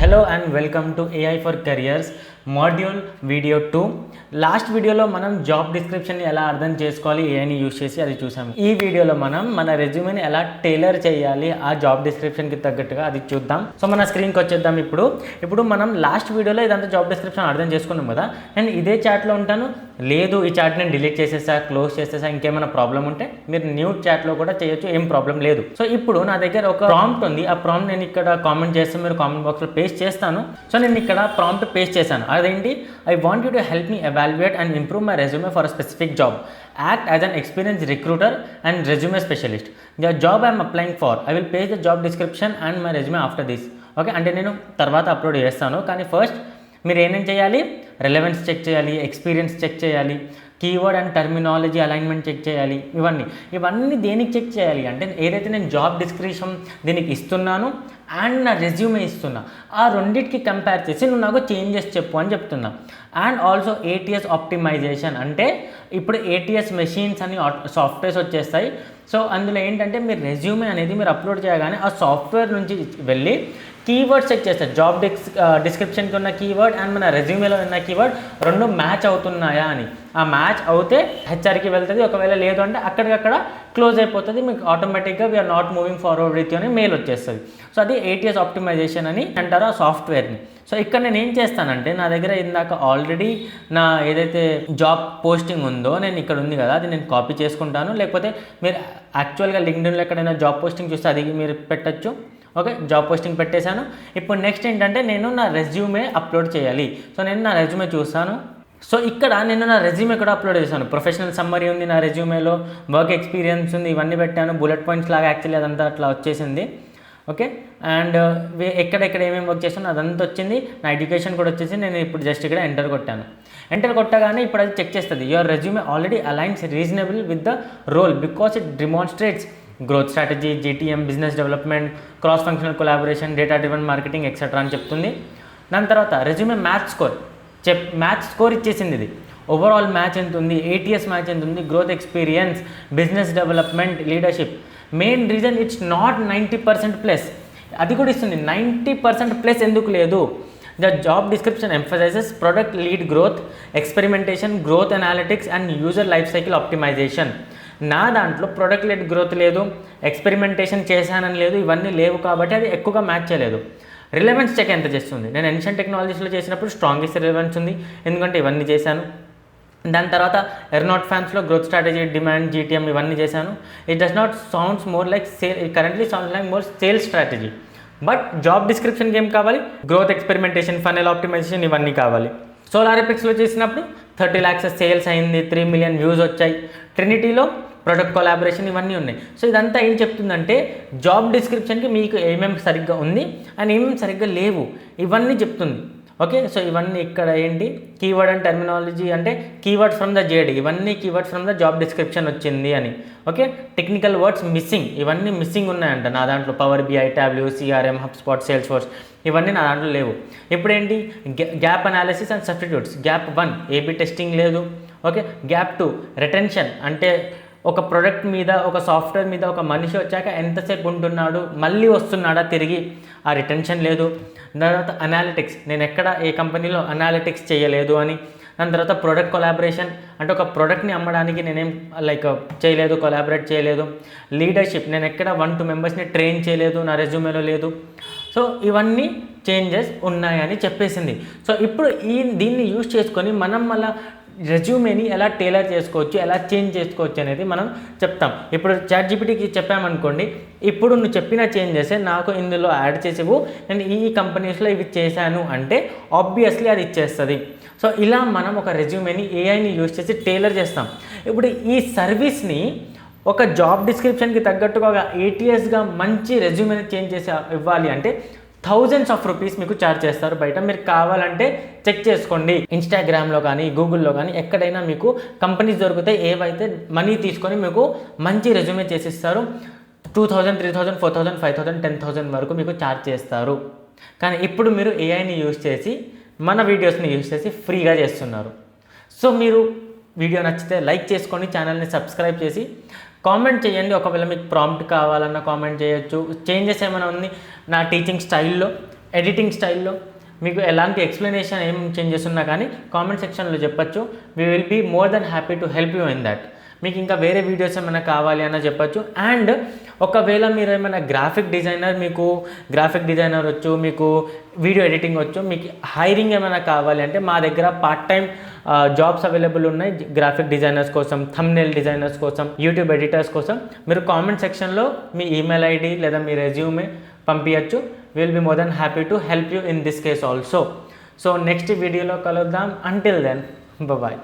Hello and welcome to AI for careers module video 2. Last వీడియోలో మనం job డిస్క్రిప్షన్ని ఎలా అర్థం చేసుకోవాలి ఏఐని యూజ్ చేసి అది చూసాము. ఈ వీడియోలో మనం మన రెజ్యూమేని ఎలా టైలర్ చేయాలి ఆ జాబ్ డిస్క్రిప్షన్కి తగ్గట్టుగా అది చూద్దాం. సో మన స్క్రీన్కి వచ్చేద్దాం. ఇప్పుడు మనం లాస్ట్ వీడియోలో ఇదంతా జాబ్ డిస్క్రిప్షన్ అర్థం చేసుకున్నాం కదా. నేను ఇదే చాట్లో ఉంటాను, లేదు ఈ చాట్ నేను డిలీట్ చేసేసా, క్లోజ్ చేసేసా, ఇంకేమైనా ప్రాబ్లం ఉంటే మీరు న్యూ చాట్లో కూడా చేయొచ్చు, ఏం ప్రాబ్లం లేదు. సో ఇప్పుడు నా దగ్గర ఒక ప్రాంప్ట్ ఉంది. ఆ ప్రాంప్ట్ నేను ఇక్కడ కామెంట్ చేస్తే మీరు కామెంట్ బాక్స్లో పేస్ట్ చేస్తాను. సో నేను ఇక్కడ ప్రాంప్ట్ పేస్ట్ చేశాను. అదేంటి, I want you to help me evaluate and improve my resume for a specific job. Act as an experienced recruiter and resume specialist. The job I am applying for, I will paste the job description and my resume after this. Okay, అంటే నేను తర్వాత upload చేస్తాను, కానీ first మీరు ఏమేం చేయాలి, relevance check చేయాలి, experience check చేయాలి, keyword and terminology alignment check చేయాలి. ఇవన్నీ దేనికి చెక్ చేయాలి అంటే, ఏదైతే నేను జాబ్ డిస్క్రిప్షన్ దీనికి ఇస్తున్నాను అండ్ నా రెజ్యూమే ఇస్తున్నా, ఆ రెండింటికి కంపేర్ చేసి నువ్వు నాకు చేంజెస్ చెప్పు అని చెప్తున్నా. అండ్ ఆల్సో ATS ఆప్టిమైజేషన్, అంటే ఇప్పుడు ATS మెషిన్స్ అని సాఫ్ట్వేర్స్ వచ్చేస్తాయి. సో అందులో ఏంటంటే మీరు రెజ్యూమే అనేది మీరు అప్లోడ్ చేయగానే ఆ సాఫ్ట్వేర్ నుంచి వెళ్ళి కీవర్డ్ చెక్ చేస్తారు. జాబ్ డిస్క్రిప్షన్కి ఉన్న కీవర్డ్ అండ్ మన రెజ్యూమేలో ఉన్న కీవర్డ్ రెండు మ్యాచ్ అవుతున్నాయా అని. ఆ మ్యాచ్ అవుతే హెచ్ఆర్కి వెళ్తుంది, ఒకవేళ లేదు అంటే అక్కడికక్కడ క్లోజ్ అయిపోతుంది, మీకు ఆటోమేటిక్గా we are not moving forward with you అని మెయిల్ వచ్చేస్తుంది. సో అది ATS ఆప్టిమైజేషన్ అని అంటారు ఆ సాఫ్ట్వేర్ని. సో ఇక్కడ నేను ఏం చేస్తానంటే, నా దగ్గర ఇందాక ఆల్రెడీ నా ఏదైతే జాబ్ పోస్టింగ్ ఉందో నేను ఇక్కడ ఉంది కదా, అది నేను కాపీ చేసుకుంటాను. లేకపోతే మీరు యాక్చువల్గా లింక్డ్ఇన్లో ఎక్కడైనా జాబ్ పోస్టింగ్ చూస్తే అది మీరు పెట్టచ్చు. ఓకే, జాబ్ పోస్టింగ్ పెట్టేశాను. ఇప్పుడు నెక్స్ట్ ఏంటంటే నేను నా రెజ్యూమే అప్లోడ్ చేయాలి. సో నేను నా రెజ్యూమే చూస్తాను. సో ఇక్కడ నేను నా రెజ్యూమే కూడా అప్లోడ్ చేశాను. ప్రొఫెషనల్ సమ్మరీ ఉంది నా రెజ్యూమేలో, వర్క్ ఎక్స్పీరియన్స్ ఉంది, ఇవన్నీ పెట్టాను. బుల్లెట్ పాయింట్స్ లాగా యాక్చువల్లీ అదంతా అట్లా వచ్చేసింది. ఓకే, అండ్ ఎక్కడెక్కడ ఏమేమి వర్క్ చేస్తానో అదంతా వచ్చింది. నా ఎడ్యుకేషన్ కూడా వచ్చేసి నేను ఇప్పుడు జస్ట్ ఇక్కడ ఎంటర్ కొట్టాను. ఎంటర్ కొట్టగానే ఇప్పుడు అది చెక్ చేస్తుంది, your resume already aligns reasonable with the role because it demonstrates growth strategy, GTM, business development, cross functional collaboration, data driven marketing etcetera అని చెప్తుంది. దాని తర్వాత రెజ్యూమే మ్యాచ్ స్కోర్ ఇచ్చేసింది. ఇది ఓవరాల్ మ్యాచ్ ఎంత ఉంది, ATS మ్యాచ్ ఎంత ఉంది, growth experience, business development, leadership. Main reason it's not 90% plus, అది కూడా ఇస్తుంది. 90% ప్లస్ ఎందుకు లేదు? The job description emphasises product lead growth, experimentation, growth analytics and user life cycle optimisation. నా దాంట్లో ప్రొడక్ట్ లెడ్ గ్రోత్ లేదు, ఎక్స్పెరిమెంటేషన్ చేశానని లేదు, ఇవన్నీ లేవు కాబట్టి అది ఎక్కువగా మ్యాచ్ చేయలేదు. రిలవెన్స్ చెక్ ఎంత చేస్తుంది? నేను ఎన్షియన్ టెక్నాలజీస్లో చేసినప్పుడు స్ట్రాంగెస్ట్ రిలవెన్స్ ఉంది, ఎందుకంటే ఇవన్నీ చేశాను. దాని తర్వాత ఎర్నాట్ ఫ్యాన్స్లో గ్రోత్ స్ట్రాటజీ, డిమాండ్, GTM ఇవన్నీ చేశాను. It does not sounds more like sale, currently sounds like more sales strategy. But job డిస్క్రిప్షన్కి ఏం కావాలి? గ్రోత్, ఎక్స్పెరిమెంటేషన్, ఫనెల్ ఆప్టిమైజేషన్ ఇవన్నీ కావాలి. సోలారిపిక్స్లో చేసినప్పుడు 30 lakhs సేల్స్ అయింది, 3 million వ్యూస్ వచ్చాయి. ట్రినిటీలో ప్రొడక్ట్ కొలాబరేషన్ ఇవన్నీ ఉన్నాయి. సో ఇదంతా ఏం చెప్తుందంటే, జాబ్ డిస్క్రిప్షన్కి మీకు ఏమేమి సరిగ్గా ఉంది అండ్ ఏమేమి సరిగ్గా లేవు ఇవన్నీ చెప్తుంది. ఓకే, సో ఇవన్నీ ఇక్కడ ఏంటి, కీవర్డ్ అండ్ టర్మినాలజీ అంటే కీవర్డ్స్ ఫ్రమ్ ద JD, ఇవన్నీ keywords from the job description వచ్చింది అని. ఓకే, టెక్నికల్ వర్డ్స్ మిస్సింగ్, ఇవన్నీ మిస్సింగ్ ఉన్నాయంట నా దాంట్లో. Power BI, Tableau, CRM, HubSpot, Salesforce ఇవన్నీ నా దాంట్లో లేవు. ఇప్పుడు ఏంటి, gap analysis and substitutes. Gap 1 AB testing లేదు. ఓకే, గ్యాప్ 2 రిటెన్షన్, అంటే ఒక ప్రోడక్ట్ మీద, ఒక సాఫ్ట్వేర్ మీద ఒక మనిషి వచ్చాక ఎంతసేపు ఉంటున్నాడు, మళ్ళీ వస్తున్నాడా తిరిగి, ఆ రిటెన్షన్ లేదు. దాని తర్వాత అనాలిటిక్స్, నేను ఎక్కడ ఏ కంపెనీలో అనాలిటిక్స్ చేయలేదు అని. దాని తర్వాత ప్రొడక్ట్ కొలాబరేషన్, అంటే ఒక ప్రోడక్ట్ని అమ్మడానికి నేనేం చేయలేదు, కొలాబరేట్ చేయలేదు. లీడర్షిప్, నేను ఎక్కడ 1-2 మెంబర్స్ని ట్రైన్ చేయలేదు, నా రెజ్యూమేలో లేదు. సో ఇవన్నీ చేంజెస్ ఉన్నాయని చెప్పేసింది. సో ఇప్పుడు దీన్ని యూజ్ చేసుకొని మనం మళ్ళీ రెజ్యూమేని ఎలా టైలర్ చేసుకోవచ్చు, ఎలా చేంజ్ చేసుకోవచ్చు అనేది మనం చెప్తాం. ఇప్పుడు ChatGPTకి చెప్పామనుకోండి, ఇప్పుడు నువ్వు చెప్పిన చేంజెస్ నాకు ఇందులో యాడ్ చేసేవు, నేను ఈ కంపెనీస్లో ఇవి చేశాను అంటే ఆబ్వియస్లీ అది ఇచ్చేస్తుంది. సో ఇలా మనం ఒక రెజ్యూమేని AIని యూజ్ చేసి టైలర్ చేస్తాం. ఇప్పుడు ఈ సర్వీస్ని ఒక జాబ్ డిస్క్రిప్షన్కి తగ్గట్టుగా ఒక ATSగా మంచి రెజ్యూమేని చేంజ్ చేసి ఇవ్వాలి అంటే thousands of rupees మీకు ఛార్జ్ చేస్తారు బయట. మీరు కావాలంటే చెక్ చేసుకోండి, ఇన్స్టాగ్రామ్లో కానీ గూగుల్లో కానీ ఎక్కడైనా మీకు కంపెనీస్ దొరికితే ఏవైతే మనీ తీసుకొని మీకు మంచి రెజ్యూమే చేసిస్తారు. 2000, 3000, 4000, 5000, 10,000 వరకు మీకు ఛార్జ్ చేస్తారు. కానీ ఇప్పుడు మీరు AIని యూజ్ చేసి, మన వీడియోస్ని యూజ్ చేసి ఫ్రీగా చేస్తున్నారు. సో మీరు వీడియో నచ్చితే లైక్ చేసుకొని ఛానల్ని సబ్స్క్రైబ్ చేసి కామెంట్ చేయండి. ఒకవేళ మీకు ప్రాంప్ట్ కావాలన్నా కామెంట్ చేయొచ్చు. చేంజెస్ ఏమైనా ఉంది నా టీచింగ్ స్టైల్లో ఎడిటింగ్ స్టైల్లో మీకు ఎలాంటి ఎక్స్ప్లెనేషన్ ఏం చేంజెస్ ఉన్నా కానీ కామెంట్ సెక్షన్లో చెప్పచ్చు. We will be more than happy to help you in that. మీకు ఇంకా వేరే వీడియోస్ ఏమైనా కావాలి అన్న చెప్పచ్చు. అండ్ ఒకవేళ మీరు ఏమైనా గ్రాఫిక్ డిజైనర్ వచ్చు, మీకు వీడియో ఎడిటింగ్ వచ్చు, మీకు హైరింగ్ ఏమైనా కావాలి అంటే మా దగ్గర పార్ట్ టైం జాబ్స్ అవైలబుల్ ఉన్నాయి. గ్రాఫిక్ డిజైనర్స్ కోసం, థంబ్నెయిల్ డిజైనర్స్ కోసం, యూట్యూబ్ ఎడిటర్స్ కోసం మీరు కామెంట్ సెక్షన్లో మీ ఈమెయిల్ ఐడి లేదా మీ రెజ్యూమే పంపించచ్చు. Will be more than happy to help you in this case also. So next వీడియోలో కలుద్దాం. Until then bye.